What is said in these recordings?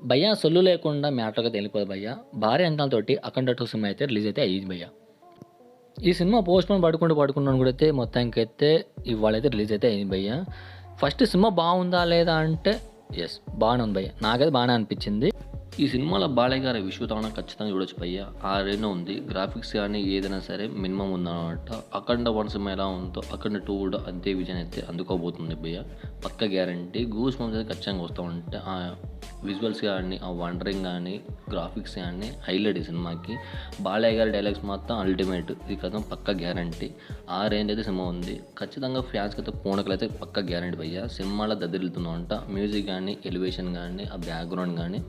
భయ్యా సొల్లు లేకుండా మ్యాటర్‌గా తెలిపోదు భయ్యా. భారీ అంచనాలతోటి 'అఖండ 2' సినిమా అయితే రిలీజ్ అయితే అయ్యింది భయ్యా. ఈ సినిమా పోస్ట్‌పోన్ పడుకుంటూ కూడా అయితే మొత్తానికైతే ఇవాళైతే రిలీజ్ అయితే అయింది భయ్యా. ఫస్ట్ సినిమా బావుందా లేదా అంటే యెస్ బానే ఉంది భయ్యా. నాకైతే బానే అనిపించింది. ఈ సినిమాలో బాలయ్య గారి విశ్వతావన ఖచ్చితంగా చూడొచ్చు భయ్యా. ఆ రేంజ్‌లో ఉంది. గ్రాఫిక్స్ గానీ ఏదైనా సరే మినిమమ్ ఉందనమాట. 'అఖండ 1' సినిమా ఎలా ఉందో 'అఖండ 2' కూడా అంతే విజయాన్ని అయితే అందుకోబోతుంది భయ్యా. పక్కా గ్యారంటీ. గూస్ బంప్స్ అయితే ఖచ్చితంగా వస్తా ఉంటాయి. విజువల్స్ కానీ, ఆ వండరింగ్ కానీ, గ్రాఫిక్స్ కానీ హైలైట్ ఈ సినిమాకి. బాలయ్య గారి డైలాగ్స్ మాత్రం అల్టిమేట్. ఇది కథం పక్కా గ్యారంటీ. ఆ రేంజ్ అయితే సినిమా ఉంది. ఖచ్చితంగా ఫ్యాన్స్‌కి అయితే పూనకలైతే పక్కా గ్యారంటీ భయ్యా. సినిమాలో దద్దరిల్లుతుందంట. మ్యూజిక్ కానీ, ఎలివేషన్ కానీ, ఆ బ్యాక్‌గ్రౌండ్ కానీ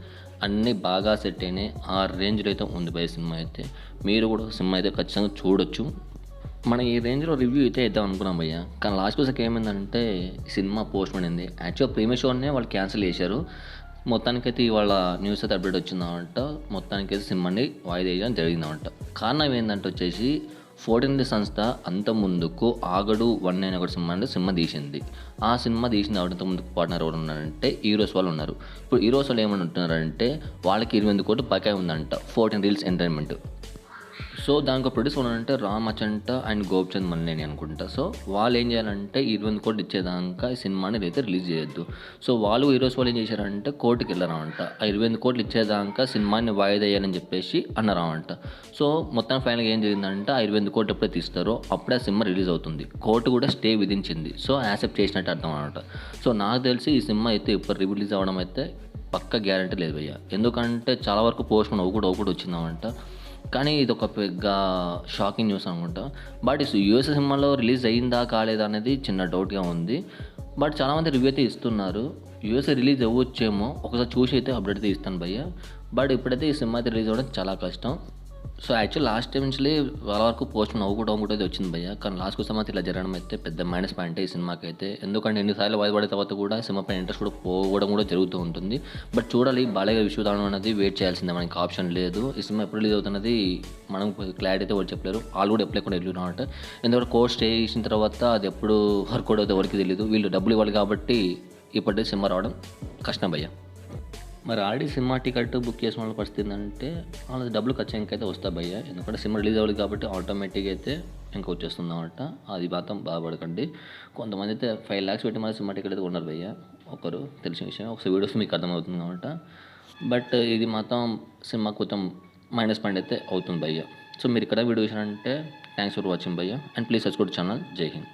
అన్నీ బాగా సెట్ అయినాయి. ఆ రేంజ్‌లో అయితే ఉంది భయ్యా సినిమా అయితే. మీరు కూడా సినిమా అయితే ఖచ్చితంగా చూడొచ్చు. మనం ఈ రేంజ్‌లో రివ్యూ అయితే ఇద్దాం అనుకున్నాం భయ్యా. కానీ లాస్ట్‌కి వచ్చాక ఏమైందంటే ఈ సినిమా పోస్ట్‌పోన్ అయింది. యాక్చువల్‌గా ప్రీమియర్ షోనే వాళ్ళు క్యాన్సిల్ చేశారు. మొత్తానికైతే ఇవాళ న్యూస్ అయితే అప్డేట్ వచ్చిందనమాట. మొత్తానికైతే సినిమాని వాయిదా వేయడం జరిగిందనమాట. కారణం ఏందంటే వచ్చేసి 14 సంస్థ అంతకుముందుకు 'ఆగడు 1' అనే ఒక సినిమా తీసింది. ఆ సినిమా తీసిన అంతకుముందుకు పార్ట్నర్ ఎవరు ఉన్నారంటే హీరోస్ వాళ్ళు ఉన్నారు. ఇప్పుడు హీరోస్ వాళ్ళు ఏమని ఉంటున్నారంటే వాళ్ళకి 28 కోట్లు బకాయి ఉందంట 14 రీల్స్ ఎంటర్‌టైన్‌మెంట్. సో దానికి ప్రొడ్యూసర్ ఉన్నారంటే రామ్ అచంట అండ్ గోపిచంద్ మలినేని అనుకుంటా. సో వాళ్ళు ఏం చేయాలంటే 28 కోట్లు ఇచ్చేదాకా ఈ సినిమాని అయితే రిలీజ్ చేయొద్దు. సో వాళ్ళు హీరోస్ వాళ్ళు ఏం చేశారంటే కోర్టుకి వెళ్ళారంట. ఆ 28 కోట్లు ఇచ్చేదాకా సినిమాని వాయిదా వేయాలని చెప్పేసి అన్నారంట. సో మొత్తం ఫైనల్‌గా ఏం జరిగిందంటే ఆ 28 కోట్లు ఎప్పుడైతే ఇస్తారో అప్పుడే ఆ సినిమా రిలీజ్ అవుతుంది. కోర్టు కూడా స్టే విధించింది. సో యాక్సెప్ట్ చేసినట్టు అర్థం అనమాట. సో నాకు తెలిసి ఈ సినిమా అయితే ఇప్పుడు రిలీజ్ అవ్వడం అయితే పక్కా గ్యారంటీ లేదు భయ్యా. ఎందుకంటే చాలా వరకు పోస్ట్‌పోన్ అవ్వకూడదు వచ్చిందనమాట. కానీ ఇదొక పెద్ద షాకింగ్ న్యూస్ అనుకుంటా. బట్ యూఎస్ సినిమాలో రిలీజ్ అయిందా కాలేదా అనేది చిన్న డౌట్‌గా ఉంది. బట్ చాలామంది రివ్యూ అయితే ఇస్తున్నారు. యూఎస్‌లో రిలీజ్ అవ్వచ్చేమో ఒకసారి చూసి అయితే అప్డేట్ అయితే ఇస్తాను భయ్యా. బట్ ఇప్పుడైతే ఈ సినిమా అయితే రిలీజ్ అవ్వడం చాలా కష్టం. సో యాక్చువల్ లాస్ట్ టైం నుంచిలే చాలా వరకు పోస్ట్‌పోన్ అవ్వకూడదు అయితే వచ్చింది భయ్యా. కానీ లాస్ట్ కోసం అయితే ఇలా జరగడం అయితే పెద్ద మైనస్ పాయింటే ఈ సినిమాకైతే. ఎందుకంటే ఎన్నిసార్లు వాయిదా తర్వాత కూడా సినిమా పైన ఇంట్రెస్ట్ కూడా పోవడం కూడా జరుగుతూ ఉంటుంది. బట్ చూడాలి బాలయ్య విశ్వదానం అనేది వెయిట్ చేయాల్సిందే, మనకి ఆప్షన్ లేదు. ఈ సినిమా ఎప్పుడు రిలీజ్ అవుతున్నది మనం క్లారిటీ అయితే ఎవరు చెప్పలేరు. వాళ్ళు కూడా ఎప్పుడు వెళ్ళినమాట. ఎందుకంటే కోర్స్ స్టే చేసిన తర్వాత అది ఎప్పుడు వర్కౌట్ అవుతుందో ఎవరికి తెలియదు. వీళ్ళు డబ్బులు ఇవ్వాలి కాబట్టి ఇప్పటికే సినిమా రావడం కష్టం భయ్యా. మరి ఆల్రెడీ సినిమా టికెట్ బుక్ చేసిన వాళ్ళ పరిస్థితి ఏంటంటే వాళ్ళకి డబ్బులు ఖచ్చితంగా అయితే వస్తాయి భయ్యా. ఎందుకంటే సినిమా రిలీజ్ అవ్వదు కాబట్టి ఆటోమేటిక్గా అయితే ఇంకా వచ్చేస్తుంది అన్నమాట. అది మాత్రం బాధపడకండి. కొంతమంది అయితే 5 lakhs పెట్టి మరి సినిమా టికెట్ అయితే కొన్నారు భయ్యా. ఒకరు తెలిసిన విషయం. ఒకసారి వీడియోస్ మీకు అర్థమవుతుంది అనమాట. బట్ ఇది మాత్రం సినిమా కొంచెం మైనస్ పాయింట్ అయితే అవుతుంది భయ్యా. సో మీరు ఇక్కడ వీడియో చూసారంటే థ్యాంక్స్ ఫర్ వాచింగ్ భయ్యా. And please subscribe channel. జై హింద్.